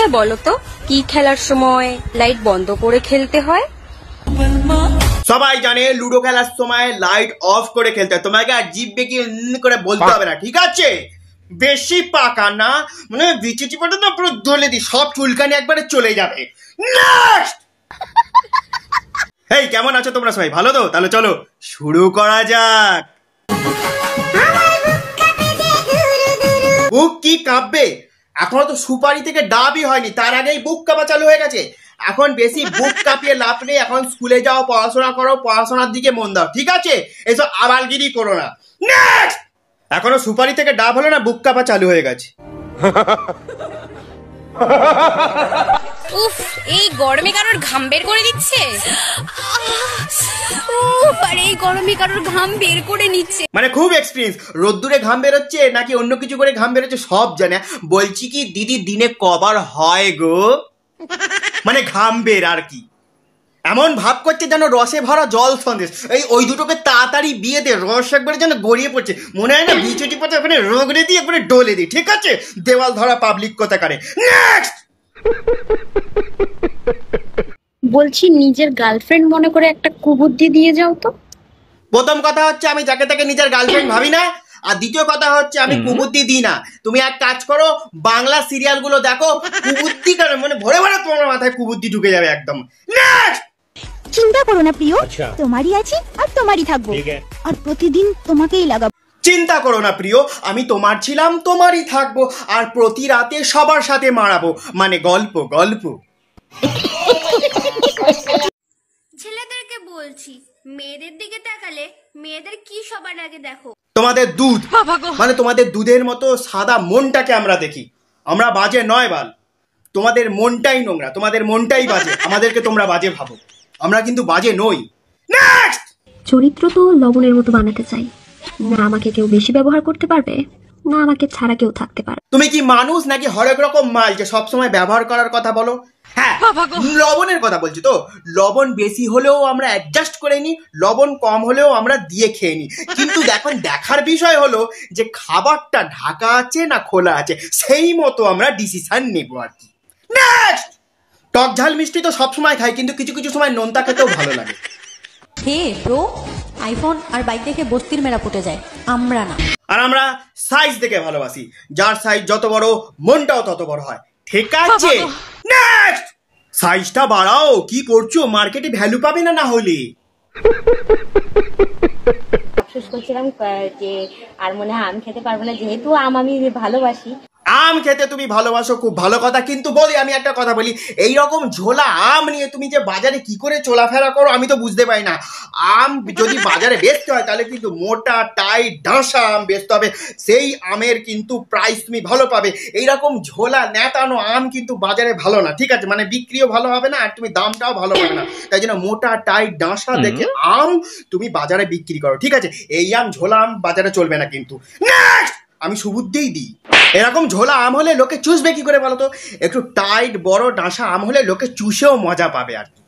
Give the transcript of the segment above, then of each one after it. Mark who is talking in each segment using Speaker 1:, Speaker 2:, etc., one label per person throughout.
Speaker 1: আচ্ছা বলো তো কি খেলার সময় লাইট বন্ধ করে খেলতে হয়?
Speaker 2: সবাই জানে লুডো খেলার সময় লাইট অফ করে খেলতে হয়। তোমাকে আর জিভ বেঁকিয়ে করে বলতে হবে না, ঠিক আছে? বেশি পাকা না, মানে বিচি চিপাটা না পুরো দলে দি, সব চুলকানি একবারে চলে যাবে। এই কেমন আছো তোমরা সবাই? ভালো তো? তাহলে চলো শুরু করা যাক। বুক কি কাঁপবে? এখনো তো সুপারি থেকে ডাবই হয়নি, তার আগেই বুক কাঁপা চালু হয়ে গেছে। এখন বেশি বুক কাঁপিয়ে লাভ নেই, এখন স্কুলে যাও, পড়াশোনা করো, পড়াশোনার দিকে মন দাও, ঠিক আছে? এসব আবালগিরি করো না। নেক্সট! এখনো সুপারি থেকে ডাব হলো না, বুক কাঁপা চালু হয়ে গেছে।
Speaker 1: উফ, এই গরমে কারোর ঘাম বের করে দিচ্ছে। আর এই গরমে কারোর ঘাম বের করে নিচ্ছে,
Speaker 2: মানে খুব এক্সপিরিয়েন্স। রোদ্দুরে ঘাম বেরোচ্ছে নাকি অন্য কিছু করে ঘাম বেরোচ্ছে সব জানে। বলছি কি দিদি, দিনে কবার হয় গো মানে ঘাম বের আর কি? এমন ভাব করছে যেন রসে ভরা জল সন্দেশ। ওই দুটোকে তাড়াতাড়ি বিয়ে দে, রস একবারে যেন গড়িয়ে পড়ছে। মনে হয় না বিচুটি পাতা ওখানে রগড়ে দিয়ে একবারে ডলে দিই, ঠিক আছে? দেওয়াল ধরা পাবলিক কথা কারে। নেক্সট!
Speaker 3: বলছি নিজের গার্লফ্রেন্ড মনে করে একটা কুবুদ্ধি দিয়ে যাও তো।
Speaker 2: প্রথম কথা হচ্ছে আমি যাকে তাকে নিজের গার্লফ্রেন্ড ভাবি না, আর দ্বিতীয় কথা হচ্ছে আমি কুবুদ্ধি দিই না। তুমি এক কাজ করো, বাংলা সিরিয়াল গুলো দেখো, কুবুদ্ধি কেন মানে ভরে ভরে তোমার মাথায় কুবুদ্ধি ঢুকে যাবে একদম। নেক্সট!
Speaker 4: চিন্তা করো না প্রিয়, তোমারই আছি আর তোমারই থাকবো, আর প্রতিদিন তোমাকেই লাগাবো।
Speaker 2: চিন্তা করো না প্রিয়, আমি তোমার ছিলাম, তোমারই থাকবো, আর প্রতি রাতে সবার সাথে মারাবো, মানে গল্প গল্প।
Speaker 5: ছেলেদেরকে বলছি, মেয়েদের দিকে তাকালে মেয়েদের কি সবার আগে দেখো?
Speaker 2: তোমাদের দুধ, মানে তোমাদের দুধের মতো সাদা মনটাকে আমরা দেখি। আমরা বাজে নয় বাল, তোমাদের মনটাই নোংরা, তোমাদের মনটাই বাজে, আমাদেরকে তোমরা বাজে ভাবো, আমরা কিন্তু বাজে নই। নেক্সট!
Speaker 6: চরিত্র তো লবণের মতো বানাতে চাই, না আমাকে কেউ বেশি ব্যবহার করতে পারবে, না আমাকে ছাড়া কেউ থাকতে পারবে।
Speaker 2: তুমি কি মানুষ নাকি হরেক রকম মাল যে সবসময় ব্যবহার করার কথা বলো? হ্যাঁ, লবণের কথা বলছি তো। লবণ বেশি হলেও আমরা অ্যাডজাস্ট করে নিই, লবণ কম হলেও আমরা দিয়ে খেয়ে নিই। কিন্তু এখন দেখার বিষয় হলো যে খাবারটা ঢাকা আছে না খোলা আছে, সেই মতো আমরা ডিসিশন নেবো আর কি। নেক্সট! টক ঝাল মিষ্টি তো সবসময় খাই, কিন্তু কিছু কিছু সময় নোনতা খেতেও ভালো লাগে।
Speaker 7: হে ব্রো, আইফোন আর বাইক দেখে বস্তির মেরা ফুটে যায়, আমরা না।
Speaker 2: আর আমরা সাইজ দেখে ভালোবাসি, যার সাইজ যত বড় মনটাও তত বড় হয়, ঠিক আছে? নেক্সট! সাইজটা বাড়াও, কি করছো? মার্কেটে ভ্যালু পাবে না হলে।
Speaker 3: আফসোস করছিলাম যে আর মনে হয় আম খেতে পারবো না, যেহেতু আম আমি ভালোবাসি।
Speaker 2: আম খেতে তুমি ভালোবাসো, খুব ভালো কথা, কিন্তু বলি আমি একটা কথা বলি, এইরকম ঝোলা আম নিয়ে তুমি যে বাজারে কি করে চলাফেরা করো আমি তো বুঝতে পারি না। আম যদি বাজারে বেচতে হয় তাহলে কিন্তু মোটা টাইট ডাঁসা আম বেচতে হবে, সেই আমের কিন্তু প্রাইস তুমি ভালো পাবে। এইরকম ঝোলা ন্যাতানো আম কিন্তু বাজারে ভালো না, ঠিক আছে? মানে বিক্রিও ভালো হবে না, আর তুমি দামটাও ভালো পাবে না। তাই জন্য মোটা টাইট ডাঁসা দেখে আম তুমি বাজারে বিক্রি করো, ঠিক আছে? এই আম ঝোলা আম বাজারে চলবে না কিন্তু। নেক্সট! আমি সুবুদ্ধিই দিই, এরকম ঝোলা আম হলে লোকে চুষবে কি করে বলো তো? একটু টাইট বড় ডাঁসা আম হলে লোকে চুষেও মজা পাবে আর কি।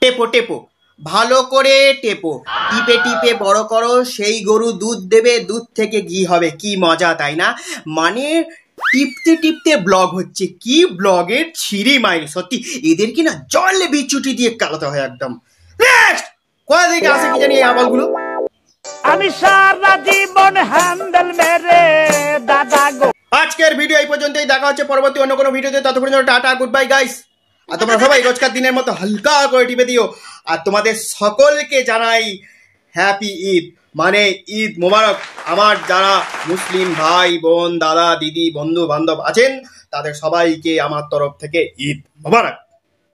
Speaker 2: টেপো টেপো, ভালো করে টেপো, টিপে টিপে বড় করো, সেই গরু দুধ দেবে, দুধ থেকে ঘি হবে, কি মজা তাই না? মানে টিপতে টিপতে ব্লগ হচ্ছে, কি ব্লগের ছিরি মাইল সত্যি, এদের কি না জলে বিচুটি দিয়ে কালাতে হয় একদম। নেক্সট! কোথা থেকে আসে কি জানি এই আবালগুলো?
Speaker 8: আমি সারা জীবন হ্যান্ডেল মেরে দাদা গো।
Speaker 2: আজকের ভিডিও এই পর্যন্তই, দেখা হচ্ছে পরবর্তী অন্য কোনো ভিডিওতে, ততক্ষণ জন্য টাটা, গুড বাই গাইস। আর তোমরা সবাই রোজকার দিনের মতো হালকা করে টিপে দিও, আর তোমাদের সকলকে জানাই হ্যাপি ঈদ, মানে ঈদ মোবারক। আমার যারা মুসলিম ভাই বোন দাদা দিদি বন্ধু বান্ধব আছেন তাদের সবাইকে আমার তরফ থেকে ঈদ মোবারক।